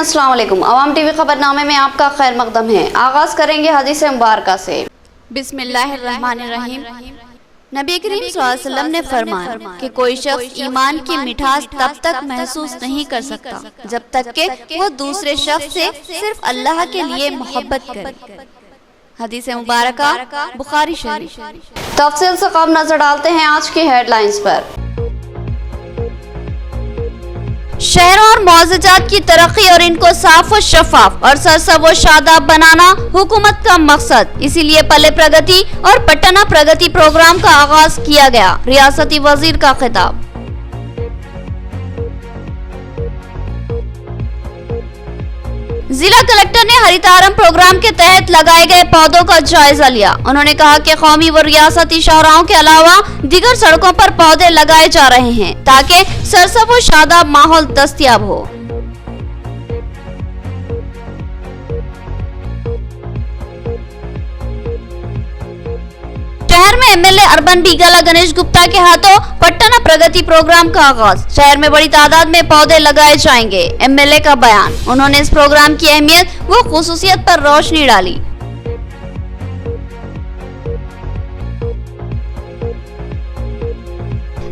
अस्सलाम वालेकुम। अवाम टीवी खबरनामे में आपका खैर मकदम है। आगाज करेंगे हदीस मुबारका से। बिस्मिल्लाहिर्रहमानिर्रहीम। नबी करीम सल्लल्लाहु अलैहि वसल्लम ने फरमाया कि कोई शख्स ईमान की मिठास तब तक महसूस नहीं कर सकता जब तक कि वो दूसरे शख्स से सिर्फ अल्लाह के लिए मोहब्बत करे। हदीस मुबारका बुखारी शरीफ। तफसील से कब नजर डालते हैं आज की हेडलाइंस पर। शहरों और मौज़ाजात की तरक्की और इनको साफ व शफाफ और सरसब व शादाब बनाना हुकूमत का मकसद, इसीलिए पल्ले प्रगति और पटना प्रगति प्रोग्राम का आगाज किया गया। रियासती वजीर का खिताब। जिला कलेक्टर ने हरितारम प्रोग्राम के तहत लगाए गए पौधों का जायजा लिया। उन्होंने कहा कि कौमी व रियासती शाहराहों के अलावा दीगर सड़कों पर पौधे लगाए जा रहे हैं ताकि सरसब व शादाब माहौल दस्तयाब हो। शहर में एमएलए अर्बन बीगाला गणेश गुप्ता के हाथों पटना प्रगति प्रोग्राम का आगाज। शहर में बड़ी तादाद में पौधे लगाए जाएंगे, एमएलए का बयान। उन्होंने इस प्रोग्राम की अहमियत व खुसूसियत पर रोशनी डाली।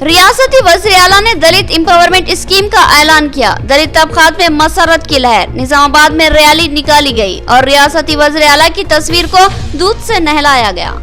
रियासती वज़ीर आला ने दलित एम्पावरमेंट स्कीम का ऐलान किया। दलित तबकात में मसरत की लहर। निजामाबाद में रैली निकाली गई और रियासती वज़ीर आला की तस्वीर को दूध से नहलाया गया।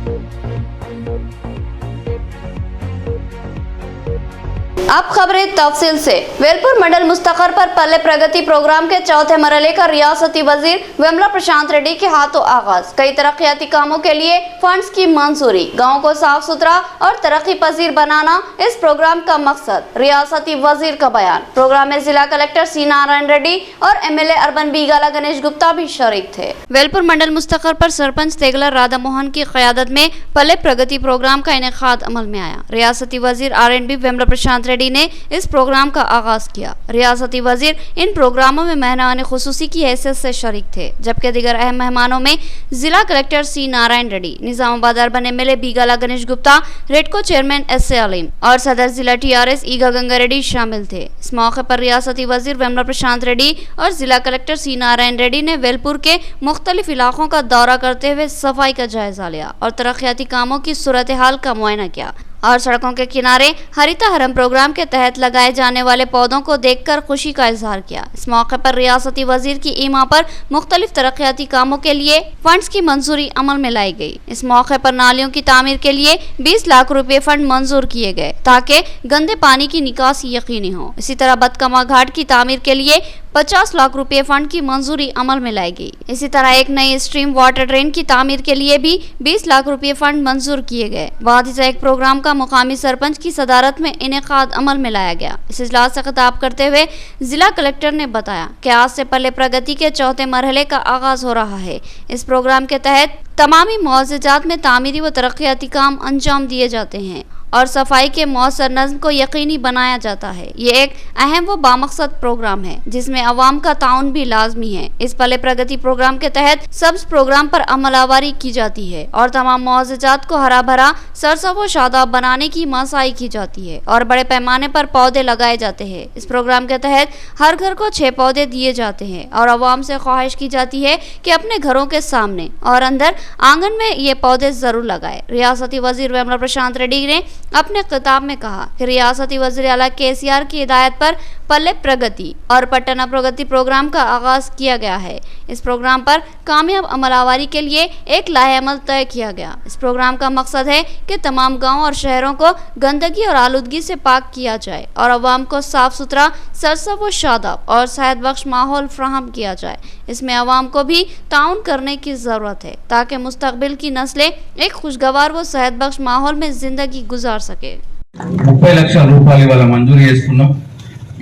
अब खबरें तफसील से। वेलपुर मंडल मुस्तकर पर पल्ले प्रगति प्रोग्राम के चौथे मरहले का रियासती वजीर वेमला प्रशांत रेड्डी के हाथों आगाज। कई तरक्याती कामों के लिए फंड्स की मंजूरी। गाँव को साफ सुथरा और तरक्की पजीर बनाना इस प्रोग्राम का मकसद। रियासती वजीर का बयान। प्रोग्राम में जिला कलेक्टर सी नारायण रेड्डी और एमएलए अर्बन बीगाला गणेश गुप्ता भी शरीक थे। वेलपुर मंडल मुस्तकर पर सरपंच तेगलर राधा मोहन की क़यादत में पल्ले प्रगति प्रोग्राम का इनेकाद अमल में आया। रियासती वजीर RNB वेमला प्रशांत रेड्डी ने इस प्रोग्राम का आगाज किया। रियासती वजीर इन प्रोग्रामों में मेहमान खुसूसी की हैसियत से शरीक थे, जबकि दीगर अहम मेहमानों में जिला collector C Narayan Reddy, Nizamabad urban MLA Bigala Ganesh Gupta, REDCO chairman SA Aleem और सदर जिला TRS ईगा गंगा रेड्डी शामिल थे। इस मौके पर रियासती वजीर वेमला प्रशांत रेड्डी और जिला कलेक्टर सी नारायण रेड्डी ने वेलपुर के मुख्तलिफ इलाकों का दौरा करते हुए सफाई का जायजा लिया और तरक्याती कामों की सूरत हाल का मुआयना किया और सड़कों के किनारे हरितारम प्रोग्राम के तहत लगाए जाने वाले पौधों को देखकर खुशी का इजहार किया। इस मौके पर रियासती वजीर की ईमा पर मुख्तलिफ तरक्याती कामों के लिए फंड्स की मंजूरी अमल में लाई गई। इस मौके पर नालियों की तामीर के लिए 20 लाख रुपए फंड मंजूर किए गए ताकि गंदे पानी की निकासी यकीनी हो। इसी तरह बदकमा घाट की तामीर के लिए 50 लाख रुपए फंड की मंजूरी अमल में लाई गई। इसी तरह एक नई स्ट्रीम वाटर ड्रेन की तामीर के लिए भी 20 लाख रुपए फंड मंजूर किए गए। वादी से एक प्रोग्राम का मुकामी सरपंच की सदारत में इनेकाद अमल में लाया गया। इस इजलास से खिताब करते हुए जिला कलेक्टर ने बताया कि आज से पल्ले प्रगति के चौथे मरहले का आगाज हो रहा है। इस प्रोग्राम के तहत तमामी मौज़ाजात में तामीरी व तरक्याती काम अंजाम दिए जाते हैं और सफाई के मौसर नज़्म को यकीनी बनाया जाता है। ये एक अहम व बामकसद प्रोग्राम है जिसमें अवाम का ताउन भी लाजमी है। इस पल्ले प्रगति प्रोग्राम के तहत सब्ज प्रोग्राम पर अमलावरी की जाती है और तमाम मौज़ाजात को हरा भरा सरसब व शादाब बनाने की मसाई की जाती है और बड़े पैमाने पर पौधे लगाए जाते हैं। इस प्रोग्राम के तहत हर घर को 6 पौधे दिए जाते हैं और अवाम से ख्वाहिश की जाती है कि अपने घरों के सामने और अंदर आंगन में ये पौधे जरूर लगाए। रियासती वजीर वेमला प्रशांत रेड्डी ने अपने खिताब में कहा कि रियासती वज़ीर आला KCR की हिदायत पर पल्ले प्रगति और पटना प्रगति प्रोग्राम का आगाज किया गया है। इस प्रोग्राम पर कामयाब अमलावरी के लिए एक लाहेअमल तय किया गया। इस प्रोग्राम का मकसद है कि तमाम गाँव और शहरों को गंदगी और आलूदगी से पाक किया जाए और अवाम को साफ सुथरा, सरसब व शादाब और सेहत बख्श माहौल फ्राहम किया जाए। इसमें अवाम को भी ताउन करने की ज़रूरत है ताकि मुस्तकबिल की नस्लें एक खुशगवार व सेहत बख्श माहौल में जिंदगी गुजार सके। 30 లక్షల రూపాయలు ఇవాళ మంజూరు చేసుకున్నాం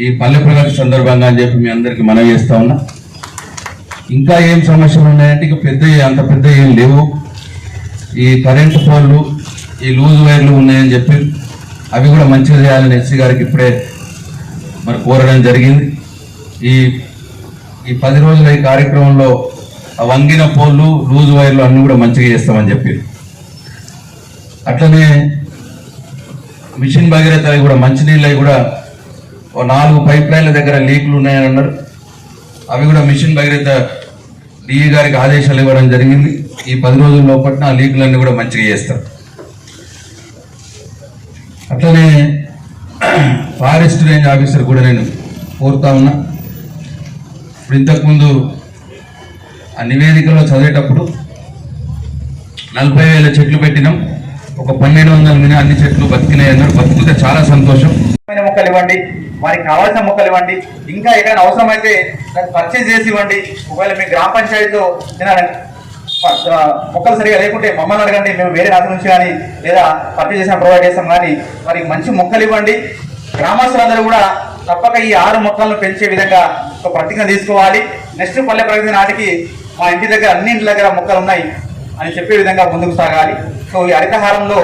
ఈ పల్లె ప్రగతి సందర్భంగా అని చెప్పి మీ అందరికీ మనవి చేస్తా ఉన్నా। ఇంకా ఏం సమస్యలు ఉన్నాయంటే ఇక అంత పెద్ద ఏం లేవు। ఈ కరెంట్ పోల్లు, ఈ లూజ్ వైర్లు ఉన్నాయని చెప్పి అవి కూడా మంచిగా చేయాలని SC గారికి ఇప్పుడే మరి కోరడం జరిగింది। ఈ 10 రోజుల ఈ కార్యక్రమంలో వంగిన పోల్లు, లూజ్ వైర్లు అన్ని కూడా మంచిగా చేస్తామని చెప్పి అట్లనే మిషన్ భగీరథ కూడా మంచినీళ్ళు కూడా 4 పైప్ లైన్ల దగ్గర లీకులు ఉన్నాయని అన్నారు। అవి కూడా మిషన్ భగీరథ డిఈ గారికి ఆదేశాలు ఇవ్వడం జరిగింది. ఈ 10 రోజుల లోపల ఆ లీకులన్నీ కూడా మంచిగా చేస్తారు. అట్లనే ఫారెస్ట్ రేంజ్ ఆఫీసర్ కూడా నేను కోరుతా ఉన్నా. ఇప్పుడు ఇంతకుముందు ఆ నివేదికలో చదివేటప్పుడు 40,000 చెట్లు పెట్టినాం, ఒక 1,200 మీద అన్ని చెట్లు బతికినాయి అన్నారు. బతుకుతే చాలా సంతోషం. మొక్కలు ఇవ్వండి, వారికి కావాల్సిన మొక్కలు ఇవ్వండి, ఇంకా ఎక్కడైనా అవసరమైతే దాన్ని పర్చేజ్ చేసి ఇవ్వండి. ఒకవేళ మీ గ్రామ పంచాయతీలో మొక్కలు సరిగా లేకుంటే మమ్మల్ని అడగండి, మేము వేరే రాత్రి నుంచి కానీ లేదా పర్చేజ్ చేసిన ప్రొవైడ్ చేస్తాం. కానీ వారికి మంచి మొక్కలు ఇవ్వండి. గ్రామస్తులందరూ కూడా తప్పక ఈ 6 మొక్కలను పెంచే విధంగా ఒక ప్రతిజ్ఞ తీసుకోవాలి. నెక్స్ట్ పల్లె ప్రగతి నాటికి మా ఇంటి దగ్గర అన్ని ఇంటి దగ్గర మొక్కలు ఉన్నాయి అని చెప్పే విధంగా ముందుకు సాగాలి. సో ఈ హరితహారంలో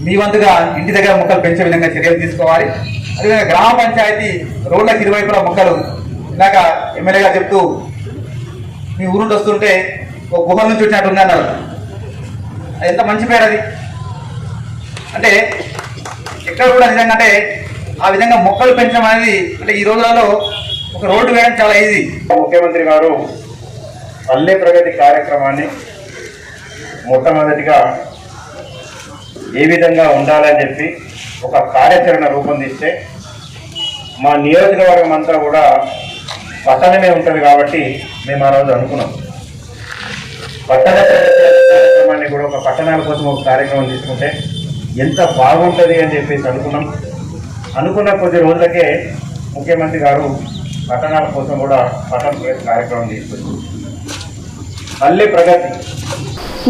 మీ వంతుగా ఇంటి దగ్గర మొక్కలు పెంచే విధంగా చర్యలు తీసుకోవాలి. అదేవిధంగా గ్రామ పంచాయతీ రోడ్లకు ఇరువైపులా మొక్కలు, ఇందాక ఎమ్మెల్యే గారు చెప్తూ మీ ఊరు నుండి వస్తుంటే ఒక గుహ నుంచి వచ్చినట్టు ఉంది అన్నారు. అది ఎంత మంచి పేరు అది. అంటే ఎక్కడ కూడా నిజంగా అంటే ఆ విధంగా మొక్కలు పెంచడం అనేది అంటే ఈ రోజులలో ఒక రోడ్డు వేయడం చాలా ఈజీ. ముఖ్యమంత్రి గారు పల్లె ప్రగతి కార్యక్రమాన్ని మొట్టమొదటిగా ఏ విధంగా ఉండాలని చెప్పి ఒక కార్యాచరణ రూపొందిస్తే మా నియోజకవర్గం అంతా కూడా పట్టణమే ఉంటుంది కాబట్టి మేము ఆ రోజు అనుకున్నాం పట్టణ కార్యక్రమాన్ని కూడా ఒక పట్టణాల కోసం ఒక కార్యక్రమం తీసుకుంటే ఎంత బాగుంటుంది అని చెప్పేసి అనుకున్న కొద్ది రోజులకే ముఖ్యమంత్రి గారు పట్టణాల కోసం కూడా పట్టణ ప్రగతి కార్యక్రమం తీసుకొచ్చారు. పల్లె ప్రగతి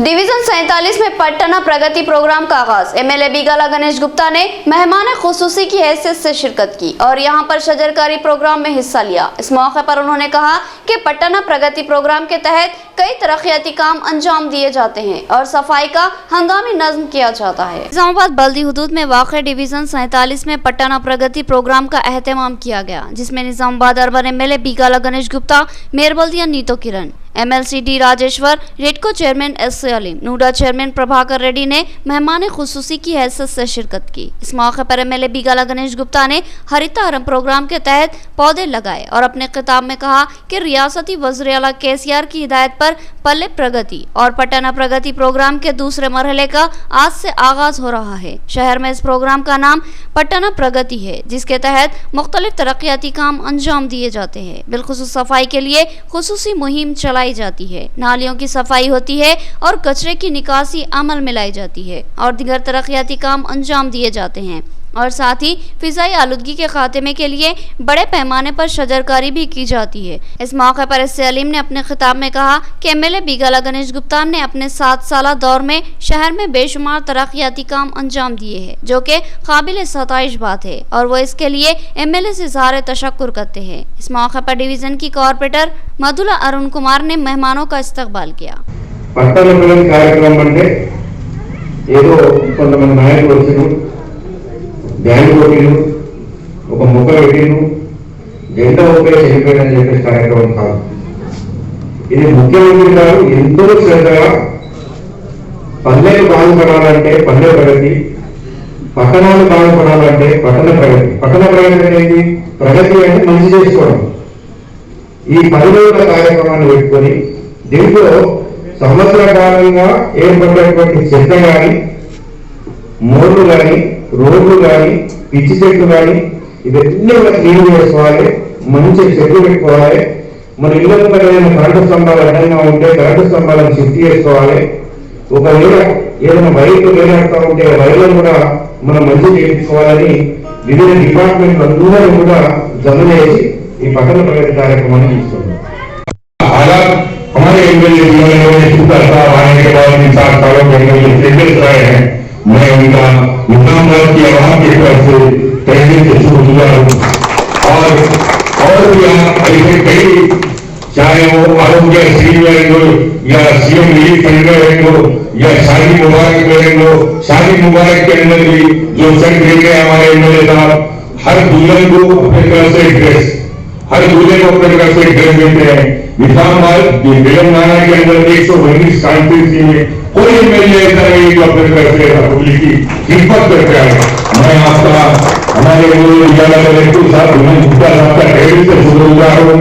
डिवीजन 47 में पटना प्रगति प्रोग्राम का आगाज। एमएलए बीगाला गणेश गुप्ता ने मेहमान खुसूसी की हैसियत से शिरकत की और यहां पर शजरकारी प्रोग्राम में हिस्सा लिया। इस मौके पर उन्होंने कहा कि पटना प्रगति प्रोग्राम के तहत कई तरक्याती काम अंजाम दिए जाते हैं और सफाई का हंगामी नज्म किया जाता है। निजामाबाद बल्दी हुदूद में वाक़ डिवीजन 47 में पटना प्रगति प्रोग्राम का एहतमाम किया गया, जिसमें Nizamabad urban MLA Bigala Ganesh Gupta, mayor बल्दिया Neetu Kiran, MLC D Rajeshwar, REDCO chairman SA. Aleem, NUDA chairman Prabhakar Reddy ने मेहमान खुसूसी की हैसियत से शिरकत की। इस मौके पर एमएलए बीगाला गणेश गुप्ता ने हरितहारम प्रोग्राम के तहत पौधे लगाए और अपने खिताब में कहा कि रियासती वज़ीर आला केसीआर की हिदायत पर पल्ले प्रगति और पटना प्रगति प्रोग्राम के दूसरे मरहले का आज से आगाज हो रहा है। शहर में इस प्रोग्राम का नाम पटना प्रगति है, जिसके तहत मुख्तलिफ तरक्याती काम अंजाम दिए जाते हैं। बिलखुसूस सफाई के लिए खुसूसी मुहिम चलाई जाती है, नालियों की सफाई होती है और कचरे की निकासी अमल में लाई जाती है और दीगर तरक्याती काम अंजाम दिए जाते हैं और साथ ही फिजाई आलूदगी के खात्मे के लिए बड़े पैमाने पर शजरकारी भी की जाती है। इस मौके पर एस.ए. अलीम ने अपने खिताब में कहा कि एमएलए बीगाला गणेश गुप्ता ने अपने 7 साला दौर में शहर में बेशुमार तरक्याती काम अंजाम दिए हैं, जो कि काबिल सताइश बात है और वो इसके लिए एमएलए से इज़हार तशक्कुर करते हैं। इस मौके पर डिवीजन की कॉर्पोरेटर मधुला अरुण कुमार ने मेहमानों का इस्तकबाल किया। ధ్యాన పోటీలు, ఒక మొక్క పెట్టిను, జెండా ఊపే చనిపోయాడని చెప్పేసి కార్యక్రమం కాదు. ఇది ముఖ్యమంత్రి గారు ఎంతో శ్రద్ధగా పల్లెలు బాగుపడాలంటే పల్లె ప్రగతి, పట్టణాలు బాగుపడాలంటే పట్టణ ప్రగతి. పట్టణ ప్రగతి అనేది ప్రగతి అంటే మంచి చేసుకోవడం. ఈ 10 రోజుల కార్యక్రమాన్ని పెట్టుకొని దీంట్లో సంవత్సర కాలంగా ఏర్పడినటువంటి చెత్త కానీ, మోర్లు కానీ, రోడ్లు కానీ, పిచ్చి చెట్లు కానీ ఇవన్నీ కూడా క్లీన్ చేసుకోవాలి, మంచి చెట్లు పెట్టుకోవాలి. మన ఇళ్ళ ముందర ఏదైనా కరెంటు స్తంభాలు అడ్డంగా ఉంటే కరెంటు స్తంభాలను షిఫ్ట్ చేసుకోవాలి. ఒకవేళ ఏదైనా వైర్లు వేలాడుతూ ఉంటే వైర్లను కూడా మనం మంచి చేయించుకోవాలని వివిధ డిపార్ట్మెంట్లు అందరూ కూడా జమ చేసి ఈ పట్టణ ప్రగతి కార్యక్రమాన్ని తీసుకున్నాం. हमारे एमएलए मैं उनका निजामाबाद की आवाम की तरफ से कहने से शुक्रिया हूँ और भी ऐसे कई, चाहे वो आरोग्य श्री रहेंगे या सीएम रिलीफ फंड रहेंगे या शादी मुबारक रहेंगे, शादी मुबारक के अंदर भी जो सेट देंगे हमारे एमएलए साहब, हर दुल्हन को अपने तरफ से ड्रेस, हर दूल्हे को अपने तरफ से ड्रेस देते हैं। निजामाबाद तेलंगाना के अंदर 119 कॉन्स्टिट्यूंसी में कोई एमएलए ऐसा नहीं जो अपने तरफ से पब्लिक की खिदमत करके आए। मैं आपका हमारे साहब का डेढ़ से शुक्रगुजार हूँ।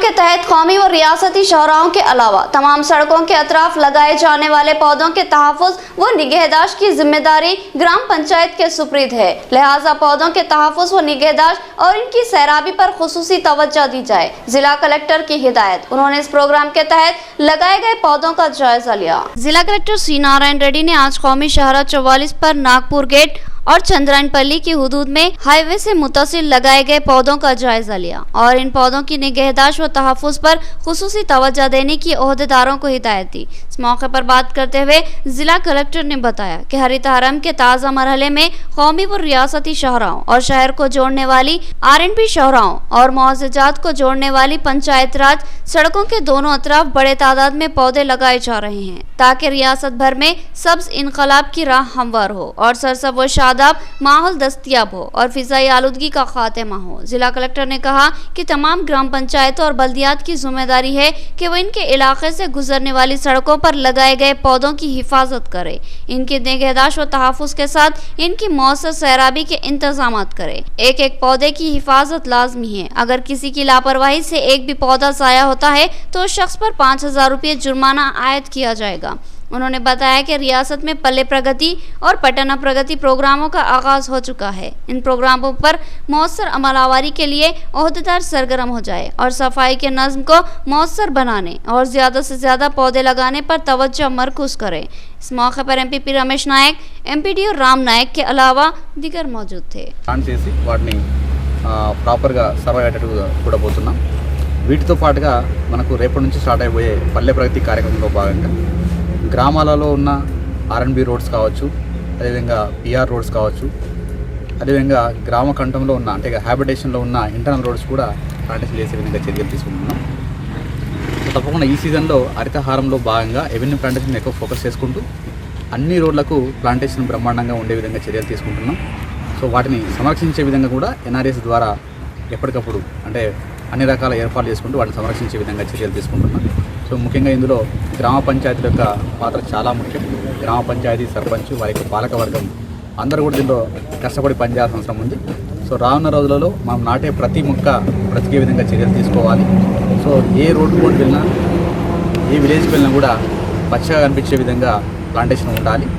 के तहत कौमी व रियासती शहराओं के अलावा तमाम सड़कों के अतराफ लगाए जाने वाले पौधों के तहफ़्फ़ुज़ व निगहदाश्त की जिम्मेदारी ग्राम पंचायत के सुप्रीद है। लिहाजा पौधों के तहफ़्फ़ुज़ व निगहदाश्त और इनकी सैराबी पर खुसूसी तवज्जो दी जाए। जिला कलेक्टर की हिदायत। उन्होंने इस प्रोग्राम के तहत लगाए गए पौधों का जायजा लिया। जिला कलेक्टर सी नारायण रेड्डी ने आज कौमी शाहरा 44 पर नागपुर गेट और चंद्रायनपल्ली की हुदूद में हाईवे से मुत्तसिल लगाए गए पौधों का जायजा लिया और इन पौधों की निगहदाश्त व तहफ़्फ़ुज़ पर खुसूसी तवज्जो देने की ओहदेदारों को हिदायत दी। इस मौके पर बात करते हुए जिला कलेक्टर ने बताया कि हरित हरम के ताज़ा मरहले में कौमी व रियासती शाहराओं और शहर को जोड़ने वाली R&B शाहराओं और मुआज़्ज़जात को जोड़ने वाली पंचायत राज सड़कों के दोनों अतराफ बड़े तादाद में पौधे लगाए जा रहे हैं ताकि रियासत भर में सब्ज इनकलाब की राह हमवार हो और सरसब व शादाब माहौल दस्तयाब हो और फिजाई आलूदगी का खात्मा हो। जिला कलेक्टर ने कहा कि तमाम ग्राम पंचायतों और बल्दियात की जिम्मेदारी है कि वो इनके इलाके से गुजरने वाली सड़कों पर लगाए गए पौधों की हिफाजत करे, इनकी निगहदाश्त व तहफ़्फ़ुज़ के साथ इनकी मौसर सैराबी के इंतजाम करे। एक एक पौधे की हिफाजत लाजमी है। अगर किसी की लापरवाही से एक भी पौधा ज़ाया होता है तो उस शख्स पर 5,000 रुपये जुर्माना आयद किया जाएगा। उन्होंने बताया कि रियासत में पल्ले प्रगति और पटना प्रगति प्रोग्रामों का आगाज हो चुका है। इन प्रोग्रामों पर मौसर अमलावरी के लिए ओहदेदार सरगर्म हो जाए और सफाई के नज़्म को मौसर बनाने और ज़्यादा से ज़्यादा पौधे लगाने पर तवज्जो मरकूज करें। इस मौके पर MPP रमेश नायक, MPDO राम नायक के अलावा दीगर मौजूद थे। ప్రాపర్గా సర్వ్ అయ్యేటట్టుగా కూడా పోతున్నాం। వీటితో పాటుగా మనకు రేపటి నుంచి స్టార్ట్ అయిపోయే పల్లె ప్రగతి కార్యక్రమంలో భాగంగా గ్రామాలలో ఉన్న R&B రోడ్స్ కావచ్చు, అదేవిధంగా PR రోడ్స్ కావచ్చు, అదేవిధంగా గ్రామ కంఠంలో ఉన్న అంటే హ్యాబిటేషన్లో ఉన్న ఇంటర్నల్ రోడ్స్ కూడా ప్లాంటేషన్ చేసే విధంగా చర్యలు తీసుకుంటున్నాం। తప్పకుండా ఈ సీజన్లో హరితహారంలో భాగంగా ఎవెన్యూ ప్లాంటేషన్ ఎక్కువ ఫోకస్ చేసుకుంటూ అన్ని రోడ్లకు ప్లాంటేషన్ బ్రహ్మాండంగా ఉండే విధంగా చర్యలు తీసుకుంటున్నాం। సో వాటిని సంరక్షించే విధంగా కూడా NRS ద్వారా ఎప్పటికప్పుడు అంటే అన్ని రకాల ఏర్పాట్లు చేసుకుంటూ వాటిని సంరక్షించే విధంగా చర్యలు తీసుకుంటున్నాం। సో ముఖ్యంగా ఇందులో గ్రామ పంచాయతీల యొక్క పాత్ర చాలా ముఖ్యం। గ్రామ పంచాయతీ సర్పంచ్ వారి యొక్క పాలకవర్గం అందరూ కూడా దీంట్లో కష్టపడి పనిచేయాల్సిన అవసరం ఉంది। సో రానున్న రోజులలో మనం నాటే ప్రతి మొక్క బ్రతికే విధంగా చర్యలు తీసుకోవాలి। సో ఏ రోడ్డు పోటీ వెళ్ళినా, ఏ విలేజ్కి వెళ్ళినా కూడా పచ్చగా కనిపించే విధంగా ప్లాంటేషన్ ఉండాలి।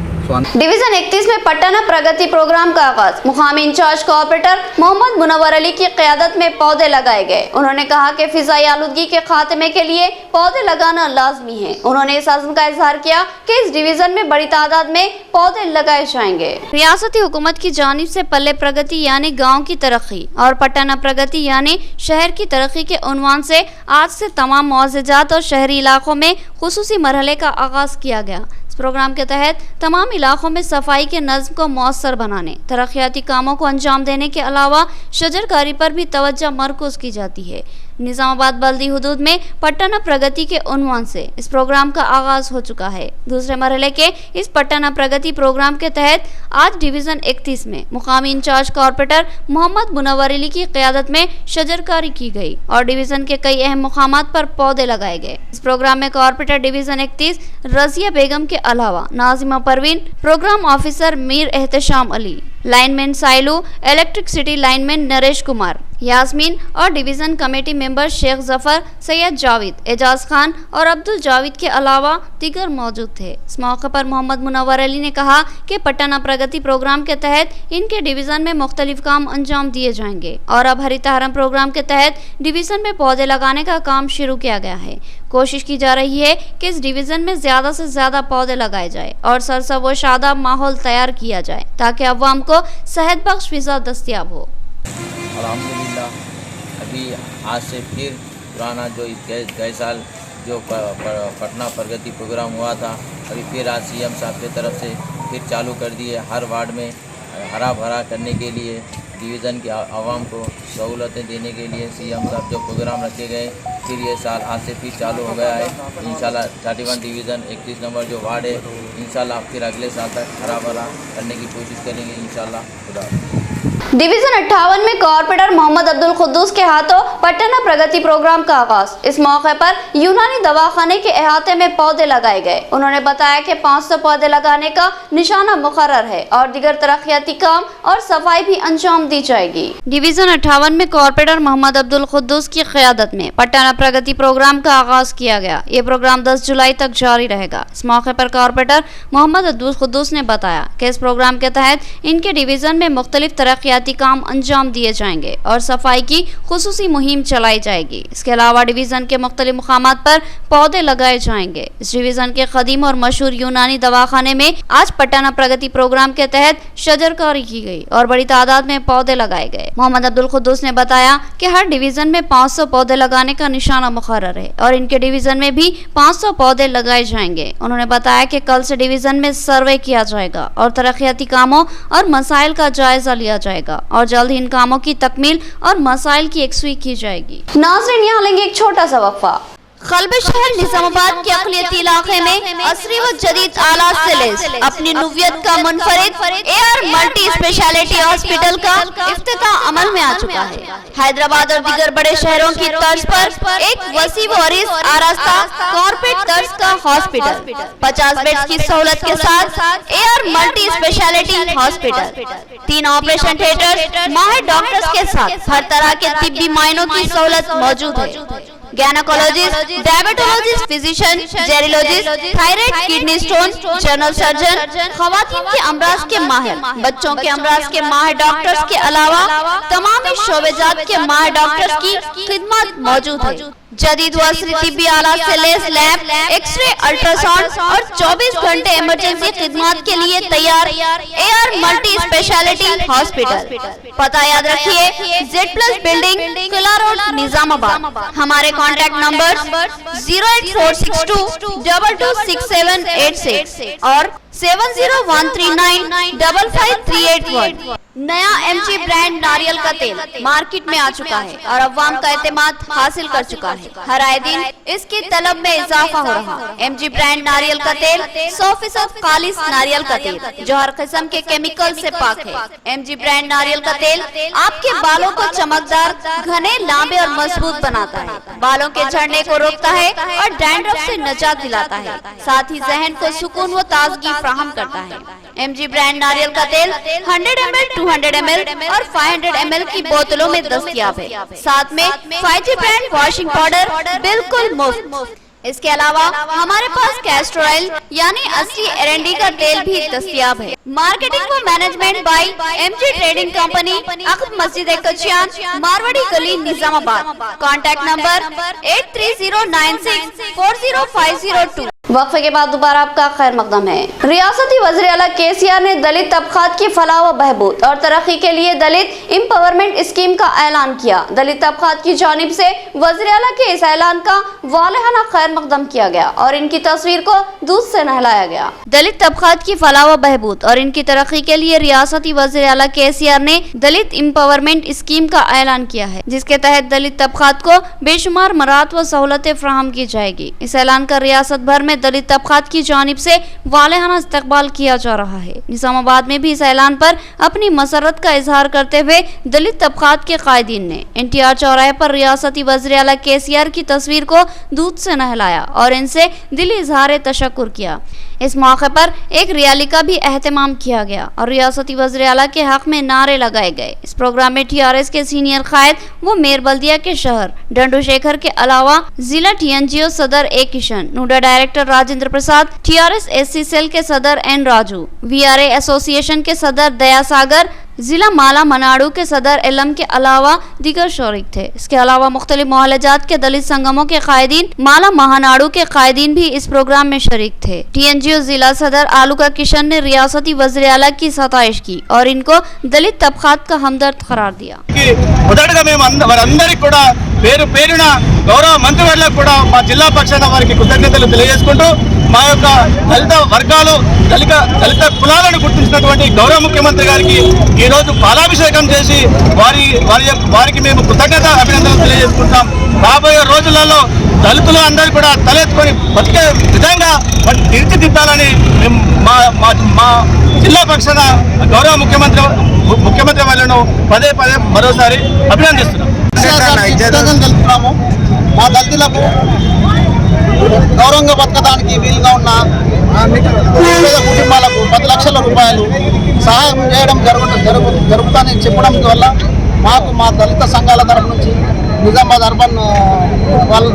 डिवीजन 31 में पटना प्रगति प्रोग्राम का आगाज। मुकामी इंचार्ज कॉर्पोरेटर मोहम्मद मुनव्वर अली की क़यादत में पौधे लगाए गए। उन्होंने कहा कि फिजाई आलूदगी के खात्मे के लिए पौधे लगाना लाजमी है। उन्होंने इस अज़्म का इजहार किया कि इस डिवीजन में बड़ी तादाद में पौधे लगाए जाएंगे। रियासती हुकूमत की जानिब से पल्ले प्रगति यानी गाँव की तरक्की और पटना प्रगति यानी शहर की तरक्की के उन्वान से आज से तमाम मुआज़्ज़जात और शहरी इलाकों में खुसूसी मरहले का आगाज किया गया। इस प्रोग्राम के तहत तमाम इलाकों में सफाई के नज़्म को मौसर बनाने, तरक्याती कामों को अंजाम देने के अलावा शजरकारी पर भी तवज्जो मरकूज़ की जाती है। निज़ामाबाद बल्दी हुदूद में पटना प्रगति के उन्वान से इस प्रोग्राम का आगाज हो चुका है। दूसरे मरहले के इस पटना प्रगति प्रोग्राम के तहत आज डिवीज़न 31 में मुकामी इंचार्ज कॉर्पोरेटर मोहम्मद मुनव्वर अली की क़यादत में शजरकारी की गई और डिवीज़न के कई अहम मुकामात पर पौधे लगाए गए। इस प्रोग्राम में कॉर्पोरेटर डिवीज़न 31 रज़िया बेगम के अलावा Nazima Parveen, programme officer Mir Ehtesham Ali, lineman Sailu, electricity lineman Naresh Kumar, Yasmeen और division committee member Sheikh Zafar, Syed Javed, Ejaz Khan और अब्दुल जावेद के अलावा दीगर मौजूद थे। इस मौके पर मोहम्मद मुनव्वर अली ने कहा कि पटना प्रगति प्रोग्राम के तहत इनके डिवीज़न में मुख्तलिफ काम अंजाम दिए जाएंगे और अब हरित हरम प्रोग्राम के तहत डिवीज़न में पौधे लगाने का काम शुरू किया गया है। कोशिश की जा रही है कि इस डिवीज़न में ज़्यादा से ज़्यादा पौधे लगाए जाए और सरसब व शादाब माहौल तैयार किया जाए ताकि अवाम को सेहत बख्श फिज़ा दस्तयाब हो। अल्हम्दुलिल्लाह अभी आज से फिर पुराना जो गए साल जो पटना प्रगति प्रोग्राम हुआ था, अभी फिर आज CM साहब की तरफ से फिर चालू कर दिए। हर वार्ड में हरा भरा करने के लिए, डिवीज़न के आवाम को सहूलतें देने के लिए CM साहब जो प्रोग्राम रखे गए, फिर ये साल आज से फिर चालू हो गया है। इंशाल्लाह 31 डिवीज़न 31 नंबर जो वार्ड है, इंशाल्लाह फिर अगले साल तक हरा भरा करने की कोशिश करेंगे इंशाल्लाह। खुदा। डिवीजन 58 में कॉर्पोरेटर मोहम्मद अब्दुल खुद्दूस के हाथों पटना प्रगति प्रोग्राम का आगाज। इस मौके पर यूनानी दवाखाने के अहाते में पौधे लगाए गए। उन्होंने बताया कि 500 पौधे लगाने का निशाना मुकर्रर है और दीगर तरक्याती काम और सफाई भी अंजाम दी जाएगी। डिवीजन 58 में कॉर्पोरेटर मोहम्मद अब्दुल खुद्दूस की क़यादत में पटना प्रगति प्रोग्राम का आगाज किया गया। ये प्रोग्राम 10 जुलाई तक जारी रहेगा। इस मौके पर कॉर्पोरेटर मोहम्मद अब्दुल खुद्दूस ने बताया कि इस प्रोग्राम के तहत इनके डिवीजन में मुख्तलिफ तरक्याती काम अंजाम दिए जाएंगे और सफाई की खुसूसी मुहिम चलाई जाएगी। इसके अलावा डिवीजन के मुख्तलिफ मुकामात पर पौधे लगाए जाएंगे। इस डिवीजन के कदीम और मशहूर यूनानी दवाखाने में आज पटना प्रगति प्रोग्राम के तहत शजरकारी की गई और बड़ी तादाद में पौधे लगाए गए। मोहम्मद अब्दुल खुद्दूस ने बताया कि हर डिवीजन में 500 पौधे लगाने का निशाना मुकर्रर है और इनके डिवीजन में भी 500 पौधे लगाए जाएंगे। उन्होंने बताया कि कल से डिवीजन में सर्वे किया जाएगा और तरक्याती कामों और मसाइल का जायजा लिया जाएगा और जल्द ही इन कामों की तकमील और मसाइल की यकसुई की जाएगी। नाज़रीन, यहाँ लेंगे एक छोटा सा वक्फा। कल्ब शहर निजामाबाद के अक़लियती इलाके में असरी व जदीद आलात से लैस अपनी नुवियत का मुनफरिद एयर मल्टी स्पेशलिटी हॉस्पिटल का इफ्तिताह अमल में आ चुका है। हैदराबाद और दीगर बड़े शहरों की तर्ज पर एक वसी व अरीज़ आरास्ता कॉर्पोरेट तर्ज का हॉस्पिटल 50 बेड्स की सहूलत के साथ air multi speciality hospital, 3 operation theatre, माहिर डॉक्टर्स के साथ हर तरह के तिब्बी मायनों की सहूलत मौजूद है। गैनोकोलॉजिस्ट, डायबिटोलॉजिस्ट, फिजिशियन, जेरियोलॉजिस्ट, thyroid, kidney stone, general surgeon, खवातीन के अमराज के माहिर, बच्चों के अमराज के माहिर डॉक्टर्स के अलावा तमाम शोबेजात के माहिर डॉक्टर्स की खिदमत मौजूद है। जदीद वस्री तिब्बी आलात से लैस लैब, एक्सरे, अल्ट्रासाउंड और 24 घंटे इमरजेंसी खिदमत के लिए तैयार एयर मल्टी स्पेशलिटी हॉस्पिटल। पता याद रखिए, Z+ बिल्डिंग, किला रोड, निजामाबाद। हमारे कॉन्टैक्ट नंबर 08462 226786 और 70139 55381। नया MG ब्रांड नारियल का तेल मार्केट में आ चुका है और अवाम का एतमाद हासिल कर चुका है। हर आए दिन इसकी तलब में इजाफा हो रहा है। MG ब्रांड नारियल का तेल 100% खालिस नारियल का तेल जो हर किस्म के केमिकल से पाक है। MG ब्रांड नारियल का तेल आपके बालों को चमकदार, घने, लांबे और मजबूत बनाता है, बालों के झड़ने को रोकता है और डैंड्रफ से निजात दिलाता है, साथ ही जहन को सुकून व ताजगी फराहम करता है। MG ब्रांड नारियल का तेल 100 ml, 200 ml और 500 ml की बोतलों में दस्तयाब है। साथ में 5G ब्रांड वॉशिंग पाउडर बिल्कुल मुफ्त। इसके अलावा हमारे पास कैस्टर ऑयल यानी असली एरंडी का तेल भी दस्तयाब है। मार्केटिंग व management by MG trading company, अक़ब मस्जिद कचियान, मारवाड़ी गली, निजामाबाद। Contact number 8309640502। वक्फे के बाद दोबारा आपका खैर मकदम है। रियासती वज़ीर आला KCR ने दलित तबक़ात की फलाह व बहबूद और तरक्की के लिए दलित एम्पावरमेंट स्कीम का ऐलान किया। दलित तबक़ात की जानिब से वज़ीर आला के इस ऐलान का वालिहाना खैर मकदम किया गया और इनकी तस्वीर को दूध से नहलाया गया। दलित तबक़ात की फलाह व बहबूद और इनकी तरक्की के लिए रियासती वज़ीर आला KCR ने दलित एम्पावरमेंट स्कीम का ऐलान किया है, जिसके तहत दलित तबक़ात को बेशुमार मराहत व सहूलतें फराहम की जाएगी। इस ऐलान का रियासत भर में दलित तबक़ात की जानिब से वालिहाना इस्तक़बाल किया जा रहा है। निज़ामाबाद में भी इस ऐलान पर अपनी मसरत का इजहार करते हुए दलित तबक़ात के कायदीन ने NTR चौराहे पर रियासती वज़ीर आला KCR की तस्वीर को दूध से नहलाया और इनसे दिली इजहार तशक्कुर किया। इस मौके पर एक रैली का भी एहतमाम किया गया और रियासती वज़ीर आला के हक में नारे लगाए गए। इस प्रोग्राम में TRS के सीनियर कायद व मेयर बल्दिया के शहर डंडू शेखर के अलावा जिला TNGO सदर A Kishan, NUDA director Rajendra Prasad, TRS SC cell के सदर N राजू, VRA एसोसिएशन के सदर दया सागर, जिला माला मनाडू के सदर एलम के अलावा दीगर शरीक थे। इसके अलावा मुख्तलिफ मोहल्लाजात के दलित संगमों के कायदीन, माला महानाडू के कायदीन भी इस प्रोग्राम में शरीक थे। TNGO जिला सदर आलूका किशन ने रियासती वज़ीर आला की सताइश की और इनको दलित तबक़ात का हमदर्द करार दिया। పేరు పేరున గౌరవ మంత్రివర్లకు కూడా మా జిల్లా పక్షాన వారికి కృతజ్ఞతలు తెలియజేసుకుంటూ మా యొక్క దళిత వర్గాలు దళిత కులాలను గుర్తించినటువంటి గౌరవ ముఖ్యమంత్రి గారికి ఈ రోజు పాలాభిషేకం చేసి వారికి మేము కృతజ్ఞత అభినందనలు తెలియజేసుకుంటాం। రాబోయే రోజులలో దళితులు అందరూ కూడా తలెత్తుకొని బతికే విధంగా తీర్చిదిద్దాలని మేము మా జిల్లా పక్షాన గౌరవ ముఖ్యమంత్రి వాళ్ళను పదే మరోసారి అభినందిస్తున్నాం. తెలుపుతున్నాము. మా దళితులకు గౌరవంగా బతకడానికి వీలుగా ఉన్న పేద కుటుంబాలకు 10 లక్షల రూపాయలు సహాయం చేయడం జరుగుతుందని చెప్పడం వల్ల మాకు మా దళిత సంఘాల తరఫు నుంచి నిజామాబాద్ అర్బన్ వాళ్ళు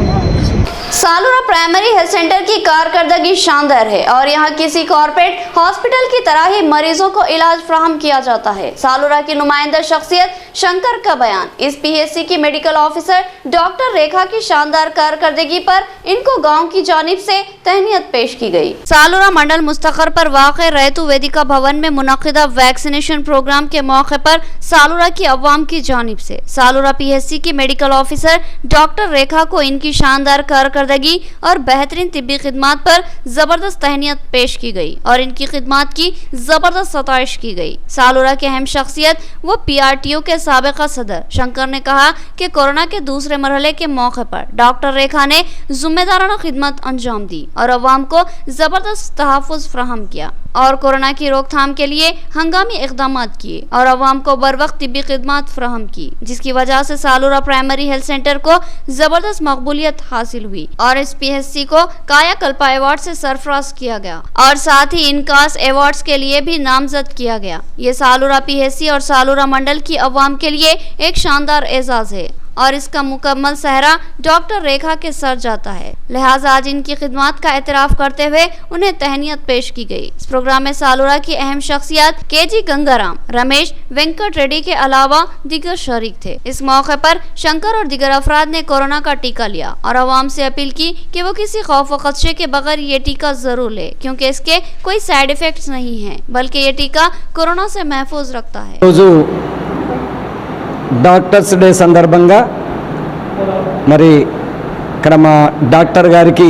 सालूरा प्राइमरी हेल्थ सेंटर की कारकर्दगी शानदार है और यहाँ किसी कॉर्पोरेट हॉस्पिटल की तरह ही मरीजों को इलाज फ्राहम किया जाता है। सालूरा की नुमाइंदा शख्सियत शंकर का बयान। इस पीएचसी की मेडिकल ऑफिसर डॉक्टर रेखा की शानदार कारकर्दगी पर इनको गांव की जानिब से तहनीयत पेश की गई। सालूरा मंडल मुस्तखर पर वाक़ रैतु वेदिका भवन में मुनक़िदा वैक्सीनेशन प्रोग्राम के मौके पर सालूरा की अवाम की जानिब से सालूरा पीएचसी की मेडिकल ऑफिसर डॉक्टर रेखा को इनकी शानदार कारकर्दगी और बेहतरीन तिब्बी खिदमात पर जबरदस्त तहनीयत पेश की गई और इनकी खिदमात की जबरदस्त सताइश की गई। सालूरा के अहम शख्सियत व पीआरटीओ के साबिका सदर शंकर ने कहा कि कोरोना के दूसरे मरहले के मौके पर डॉक्टर रेखा ने जिम्मेदाराना खिदमत अंजाम दी और अवाम को जबरदस्त तहफ़्फ़ुज़ फ्राहम किया और कोरोना की रोकथाम के लिए हंगामी इक़दाम किए और अवाम को बर वक्त तिब्बी खिदमत फ्राहम की, जिसकी वजह से सालूरा प्राइमरी हेल्थ सेंटर को जबरदस्त मकबूलियत हासिल हुई और इस पीएचसी को कायाकल्प अवार्ड से सरफराज किया गया और साथ ही इनकास अवार्ड्स के लिए भी नामजद किया गया। ये सालूरा पीएचसी और सालूरा मंडल की अवाम के लिए एक शानदार एजाज है और इसका मुकम्मल सहरा डॉक्टर रेखा के सर जाता है। लिहाजा आज इनकी खिदमत का एतराफ़ करते हुए उन्हें तहनीयत पेश की गई। इस प्रोग्राम में सालूरा की अहम शख्सियत केजी गंगाराम, रमेश, वेंकट रेड्डी के अलावा दीगर शरीक थे। इस मौके पर शंकर और दीगर अफराद ने कोरोना का टीका लिया और आवाम से अपील की कि वो किसी खौफ व खदशे के बगैर ये टीका जरूर ले, क्योंकि इसके कोई साइड इफेक्ट्स नहीं है, बल्कि ये टीका कोरोना से महफूज रखता है। డాక్టర్స్ డే సందర్భంగా మరి ఇక్కడ మా డాక్టర్ గారికి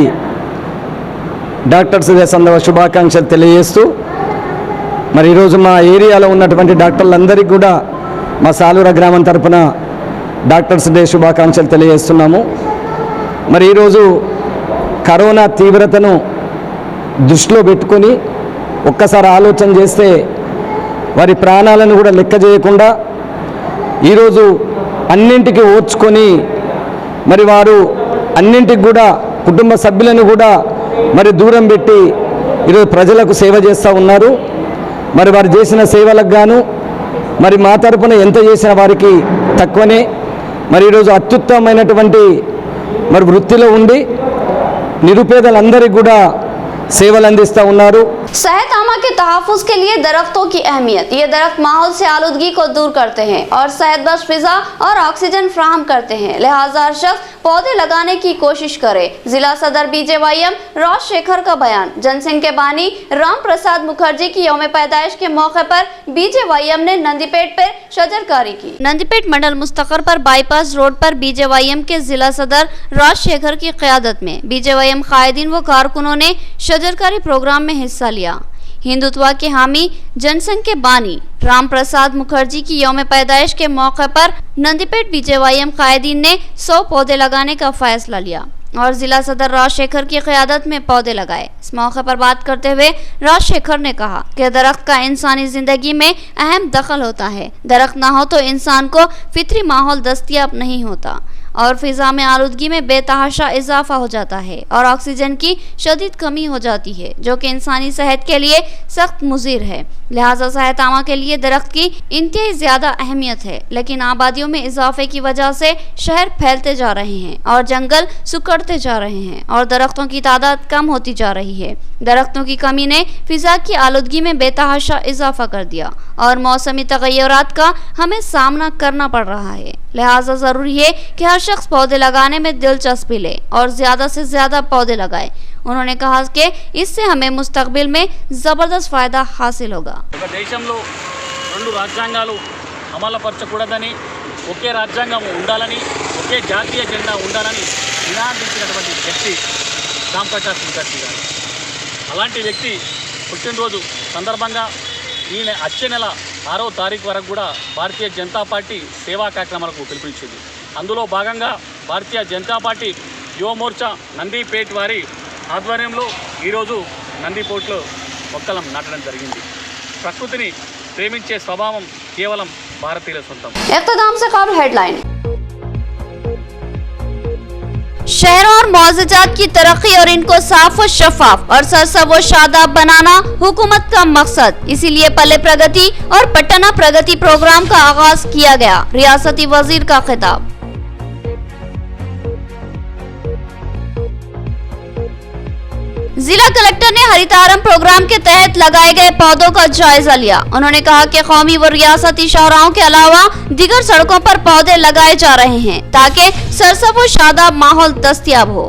డాక్టర్స్ డే సందర్భ శుభాకాంక్షలు తెలియజేస్తూ మరి ఈరోజు మా ఏరియాలో ఉన్నటువంటి డాక్టర్లందరికీ కూడా మా సాలూరా గ్రామం తరపున డాక్టర్స్ డే శుభాకాంక్షలు తెలియజేస్తున్నాము। మరి ఈరోజు కరోనా తీవ్రతను దృష్టిలో పెట్టుకొని ఒక్కసారి ఆలోచన చేస్తే వారి ప్రాణాలను కూడా లెక్క చేయకుండా ఈరోజు అన్నింటికి ఓర్చుకొని మరి వారు అన్నింటికి కూడా కుటుంబ సభ్యులను కూడా మరి దూరం పెట్టి ఈరోజు ప్రజలకు సేవ చేస్తూ ఉన్నారు। మరి వారు చేసిన సేవలకు గాను మరి మా తరపున ఎంత చేసిన వారికి తక్కువనే। మరి ఈరోజు అత్యుత్తమమైనటువంటి మరి వృత్తిలో ఉండి నిరుపేదలందరికీ కూడా सेवल अंदिस्ता उन्नारू। सेहत आमा के तहफ़्फ़ुज़ के लिए दरख्तों की अहमियत। ये दरख्त माहौल से आलूदगी को दूर करते हैं और सेहतबख्श फिजा और ऑक्सीजन फ्राहम करते हैं। लिहाजा हर शख्स पौधे लगाने की कोशिश करे। जिला सदर बीजेवाईएम राजशेखर का बयान। जनसंघ के बानी राम प्रसाद मुखर्जी की यौम पैदाइश के मौके पर बीजेवाईएम ने नंदीपेट पर शजरकारी की। नंदीपेट मंडल मुस्तखर पर बाईपास रोड पर बीजेवाईएम के जिला सदर राजशेखर की क़यादत में बीजेवाईएम कायदीन व कारकुनों ने शजरकारी प्रोग्राम में हिस्सा लिया। हिंदुत्व के हामी जनसंघ के बानी राम प्रसाद मुखर्जी की यौम पैदाइश के मौके पर नंदीपेट बीजेवाईएम कायदीन ने 100 पौधे लगाने का फैसला लिया और जिला सदर राजशेखर की क़यादत में पौधे लगाए। इस मौके पर बात करते हुए राजशेखर ने कहा कि दरख्त का इंसानी जिंदगी में अहम दखल होता है। दरख्त ना हो तो इंसान को फितरी माहौल दस्तयाब नहीं होता और फिजा में आलूदगी में बेतहाशा इजाफा हो जाता है और ऑक्सीजन की शदीद कमी हो जाती है, जो कि इंसानी सेहत के लिए सख्त मुज़िर है। लिहाजा सेहत आमा के लिए दरख्त की इंतहाई ज़्यादा अहमियत है, लेकिन आबादियों में इजाफे की वजह से शहर फैलते जा रहे हैं और जंगल सुकड़ते जा रहे हैं और दरख्तों की तादाद कम होती जा रही है। दरख्तों की कमी ने फिजा की आलूदगी में बेतहाशा इजाफा कर दिया और मौसमी तगय्युरात का हमें सामना करना पड़ रहा है। लिहाजा ज़रूरी है कि हर शख्स पौधे लगाने में दिलचस्पी ले और ज़्यादा से ज़्यादा पौधे लगाए। उन्होंने कहा कि इससे हमें मुस्तकबिल में ज़बरदस्त फ़ायदा हासिल होगा। దేశంలో రెండు రాజ్యాంగాలు అమలుపరచకూడదని, ఒకే రాజ్యాంగం ఉండాలని, ఒకే జాతీయ జెండా ఉండాలని నినాదించినటువంటి వ్యక్తి రామ్ ప్రసాద్ ముఖర్జీ గారు. అలాంటి వ్యక్తి పుట్టినరోజు సందర్భంగా ఈయన వచ్చే నెల 6వ తారీఖు వరకు కూడా భారతీయ జనతా పార్టీ సేవా కార్యక్రమాలకు పిలుపునిచ్చింది. అందులో భాగంగా భారతీయ జనతా పార్టీ యువ మోర్చా నందీపేట్ వారి ఆధ్వర్యంలో ఈరోజు నందీపేట్లో మొక్కలను నాటడం జరిగింది. ప్రకృతిని ప్రేమించే స్వభావం కేవలం భారతీయుల సొంతం. इख्तिताम से खबर हेडलाइन। शहरों और मौज़ाजात की तरक्की और इनको साफ व शफाफ और सरसब व शादाब बनाना हुकूमत का मकसद, इसीलिए पल्ले प्रगति और पटना प्रगति प्रोग्राम का आगाज किया गया। रियासती वजीर का खिताब। जिला कलेक्टर ने हरितारम प्रोग्राम के तहत लगाए गए पौधों का जायजा लिया। उन्होंने कहा कि कौमी व रियासती शाहराहों के अलावा दीगर सड़कों पर पौधे लगाए जा रहे हैं ताकि सरसब व शादाब माहौल दस्तयाब हो।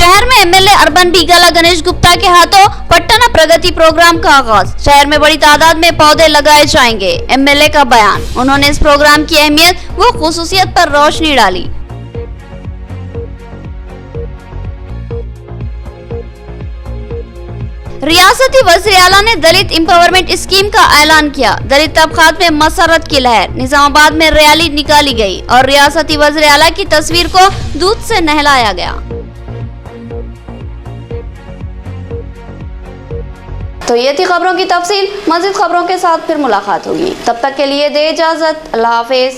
शहर में एमएलए अर्बन बीगाला गणेश गुप्ता के हाथों पटना प्रगति प्रोग्राम का आगाज। शहर में बड़ी तादाद में पौधे लगाए जाएंगे, एमएलए का बयान। उन्होंने इस प्रोग्राम की अहमियत व खुसूसियत पर रोशनी डाली। रियासती वज़ीर आला ने दलित एम्पावरमेंट स्कीम का ऐलान किया। दलित तबकात में मसरत की लहर। निजामाबाद में रैली निकाली गई और रियासती वज़ीर आला की तस्वीर को दूध से नहलाया गया। तो ये थी खबरों की तफसील। मज़ीद खबरों के साथ फिर मुलाकात होगी, तब तक के लिए दे इजाजत। अल्लाह हाफिज।